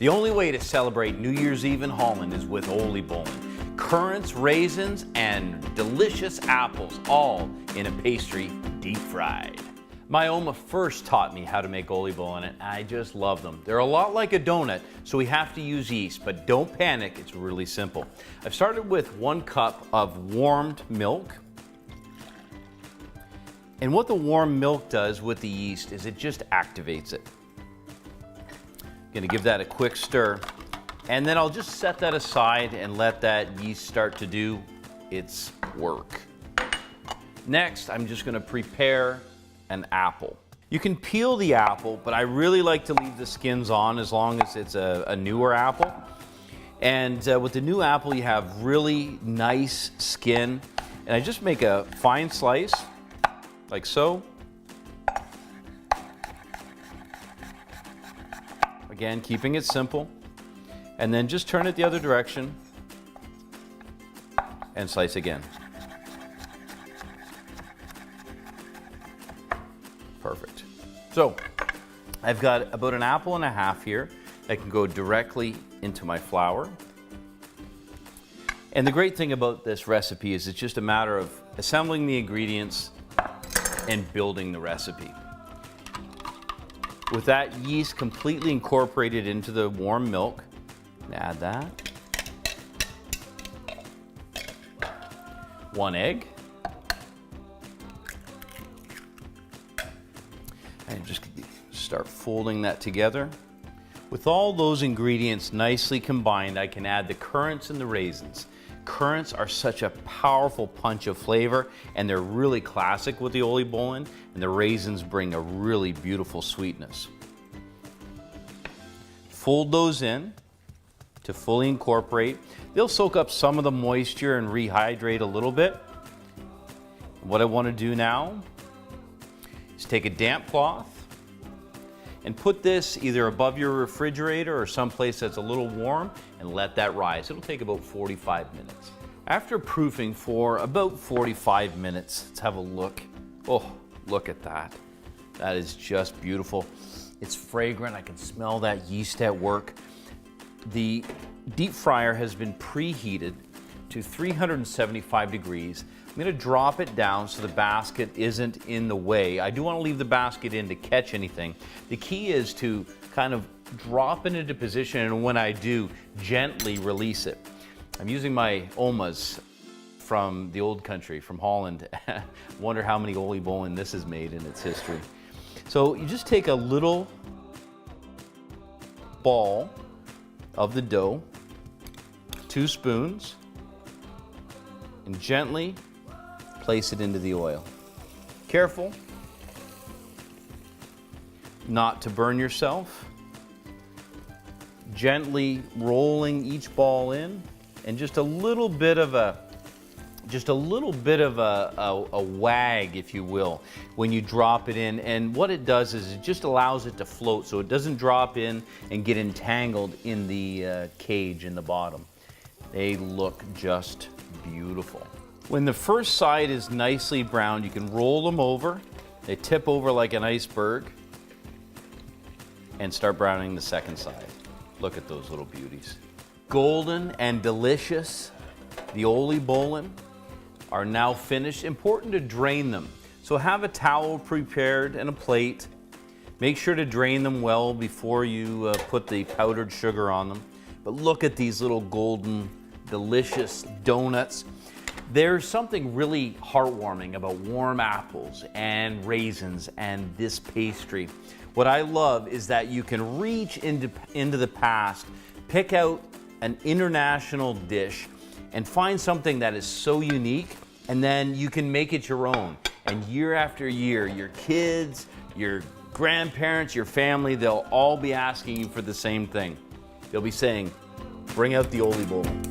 The only way to celebrate New Year's Eve in Holland is with Olie Bollen. Currants, raisins, and delicious apples, all in a pastry deep fried. My Oma first taught me how to make Olie Bollen, and I just love them. They're a lot like a donut, so we have to use yeast, but don't panic, it's really simple. I've started with 1 cup of warmed milk. And what the warm milk does with the yeast is it just activates it. Gonna give that a quick stir, and then I'll just set that aside and let that yeast start to do its work. Next, I'm just gonna prepare an apple. You can peel the apple, but I really like to leave the skins on as long as it's a newer apple. And with the new apple, you have really nice skin. And I just make a fine slice, like so. Again, keeping it simple. And then just turn it the other direction and slice again. Perfect. So I've got about 1.5 apples here that can go directly into my flour. And the great thing about this recipe is it's just a matter of assembling the ingredients and building the recipe. With that yeast completely incorporated into the warm milk, add that. 1 egg. And just start folding that together. With all those ingredients nicely combined, I can add the currants and the raisins. Currants are such a powerful punch of flavor, and they're really classic with the Olie Bollen, and the raisins bring a really beautiful sweetness. Fold those in to fully incorporate. They'll soak up some of the moisture and rehydrate a little bit. What I want to do now is take a damp cloth and put this either above your refrigerator or someplace that's a little warm and let that rise. It'll take about 45 minutes. After proofing for about 45 minutes, let's have a look. Oh, look at that. That is just beautiful. It's fragrant. I can smell that yeast at work. The deep fryer has been preheated to 375 degrees. I'm going to drop it down so the basket isn't in the way. I do want to leave the basket in to catch anything. The key is to kind of drop it into position, and when I do, gently release it. I'm using my Omas from the old country, from Holland. Wonder how many Olie Bollen this has made in its history. So you just take a little ball of the dough, 2 spoons, and gently place it into the oil. Careful not to burn yourself. Gently rolling each ball in, and just a little bit of a wag, if you will, when you drop it in. And what it does is it just allows it to float so it doesn't drop in and get entangled in the cage in the bottom. They look just beautiful. When the first side is nicely browned, you can roll them over. They tip over like an iceberg, and start browning the second side. Look at those little beauties. Golden and delicious. The Olie Bollen are now finished. Important to drain them. So have a towel prepared and a plate. Make sure to drain them well before you put the powdered sugar on them. But look at these little golden, delicious donuts. There's something really heartwarming about warm apples and raisins and this pastry. What I love is that you can reach into the past, pick out an international dish, and find something that is so unique, and then you can make it your own. And year after year, your kids, your grandparents, your family, they'll all be asking you for the same thing. They'll be saying, bring out the Olie Bollen.